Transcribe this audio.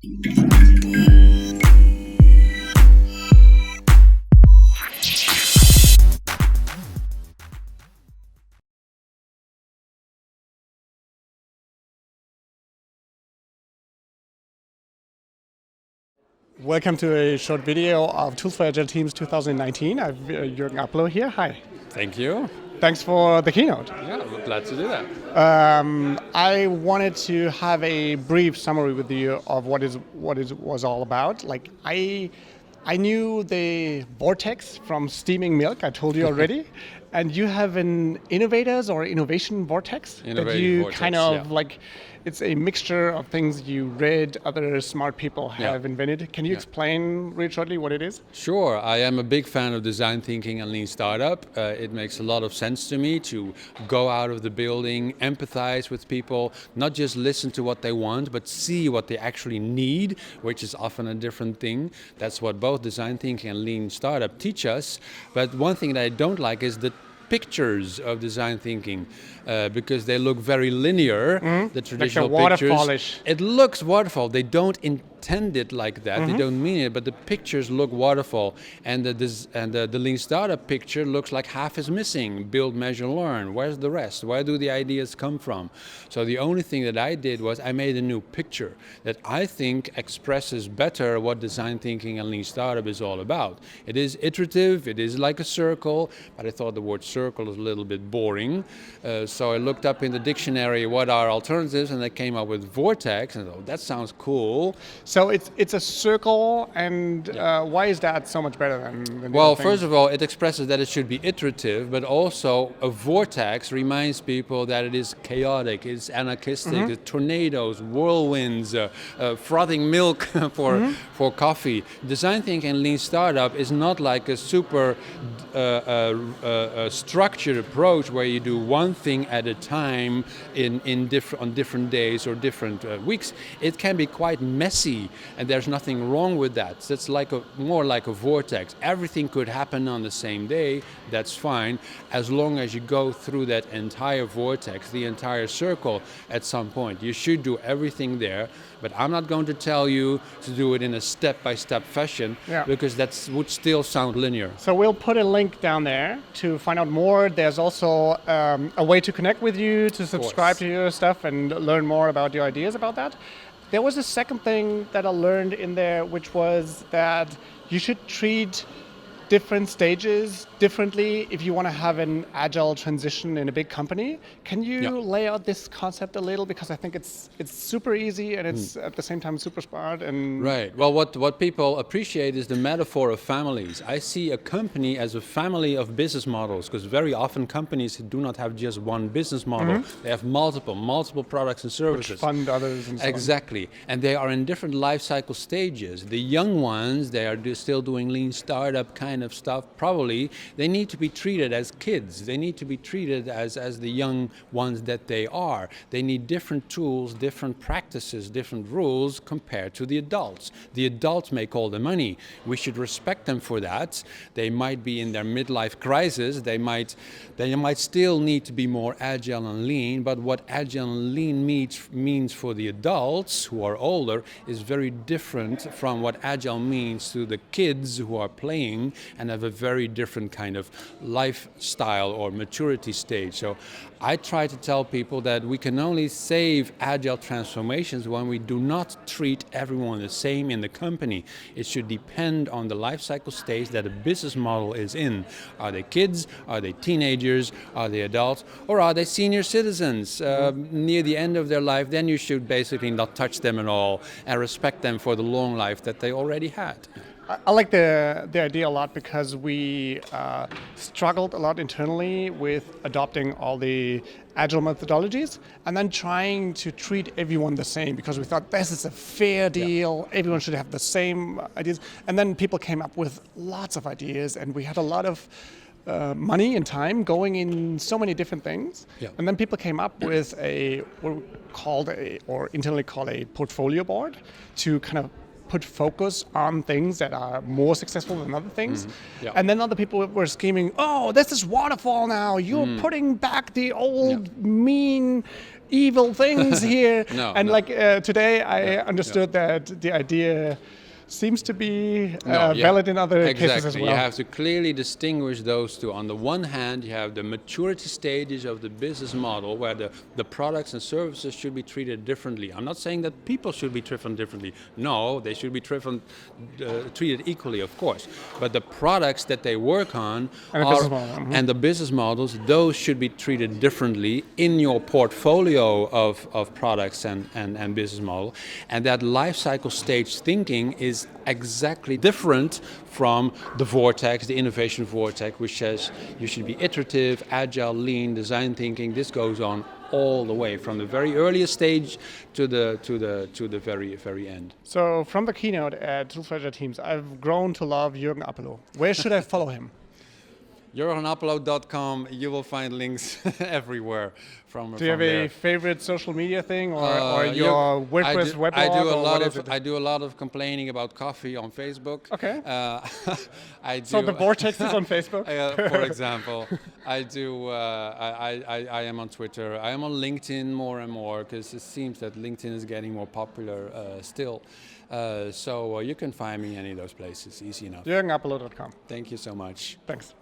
Welcome to a short video of Tools for Agile Teams 2019. I'm Jurgen Appelo here. Hi. Thank you. Thanks for the keynote. Yeah, we're glad to do that. I wanted to have a brief summary with you of what it was all about. Like I knew the Vortex from steaming milk. I told you already. And you have an Innovation Vortex that you kind of like. It's a mixture of things you read, other smart people have invented. Can you explain really shortly what it is? Sure. I am a big fan of design thinking and lean startup. It makes a lot of sense to me to go out of the building, empathize with people, not just listen to what they want, but see what they actually need, which is often a different thing. That's what both design thinking and lean startup teach us. But one thing that I don't like is the pictures of design thinking because they look very linear. The traditional like pictures. Waterfallish. It looks waterfall. They don't intend it like that. They don't mean it, but the pictures look waterfall. And the lean startup picture looks like half is missing. Build, measure, learn. Where's the rest? Where do the ideas come from? So the only thing that I did was I made a new picture that I think expresses better what design thinking and lean startup is all about. It is iterative. It is like a circle, but I thought the word circle is a little bit boring. So I looked up in the dictionary what are alternatives, and I came up with Vortex, and I thought, that sounds cool. So it's a circle, and why is that so much better than well, first of all, it expresses that it should be iterative, but also a vortex reminds people that it is chaotic, it's anarchistic, it's tornadoes, whirlwinds, frothing milk for coffee. Design thinking and lean startup is not like a super structured approach where you do one thing at a time on different days or different weeks. It can be quite messy, and there's nothing wrong with that. So it's more like a vortex. Everything could happen on the same day. That's fine, as long as you go through that entire vortex, the entire circle at some point. You should do everything there, but I'm not going to tell you to do it in a step-by-step fashion because that would still sound linear. So we'll put a link down there to find out more. There's also a way to connect with you, to subscribe to your stuff and learn more about your ideas about that. There was a second thing that I learned in there, which was that you should treat different stages differently if you want to have an agile transition in a big company. Can you lay out this concept a little? Because I think it's super easy and it's at the same time super smart. And right. Well, what people appreciate is the metaphor of families. I see a company as a family of business models, because very often companies do not have just one business model. They have multiple products and services. Which fund others and so Exactly. And they are in different life cycle stages. The young ones, they are still doing lean startup kind of stuff. Probably they need to be treated as kids. They need to be treated as the young ones that they are. They need different tools, different practices, different rules compared to the adults. The adults make all the money. We should respect them for that. They might be in their midlife crisis. They might still need to be more agile and lean, but what agile and lean means for the adults who are older is very different from what agile means to the kids who are playing and have a very different kind of lifestyle or maturity stage. So I try to tell people that we can only save agile transformations when we do not treat everyone the same in the company. It should depend on the life cycle stage that a business model is in. Are they kids? Are they teenagers? Are they adults? Or are they senior citizens near the end of their life? Then you should basically not touch them at all and respect them for the long life that they already had. I like the idea a lot because we struggled a lot internally with adopting all the agile methodologies and then trying to treat everyone the same because we thought this is a fair deal, everyone should have the same ideas. And then people came up with lots of ideas and we had a lot of money and time going in so many different things. And then people came up with internally called a portfolio board to kind of put focus on things that are more successful than other things. And then other people were screaming, oh, this is waterfall now. You're putting back the old mean evil things here. No, and no. like today, I understood that the idea seems to be No, valid in other exactly. cases as well. You have to clearly distinguish those two. On the one hand, you have the maturity stages of the business model where the products and services should be treated differently. I'm not saying that people should be treated differently. No, they should be treated equally, of course. But the products that they work on and the business models, those should be treated differently in your portfolio of products and business model. And that life cycle stage thinking is exactly different from the vortex, the innovation vortex, which says you should be iterative, agile, lean, design thinking. This goes on all the way from the very earliest stage to the very end. So from the keynote at True Treasure Teams, I've grown to love Jurgen Appelo. Where should I follow him? JurgenAppelo.com, you will find links everywhere. Do you have a favorite social media thing or your WordPress web blog? I do a lot of complaining about coffee on Facebook. Okay. So the Vortex is on Facebook? For example. I am on Twitter. I am on LinkedIn more and more because it seems that LinkedIn is getting more popular still. So you can find me in any of those places, easy enough. JurgenAppelo.com. Thank you so much. Thanks.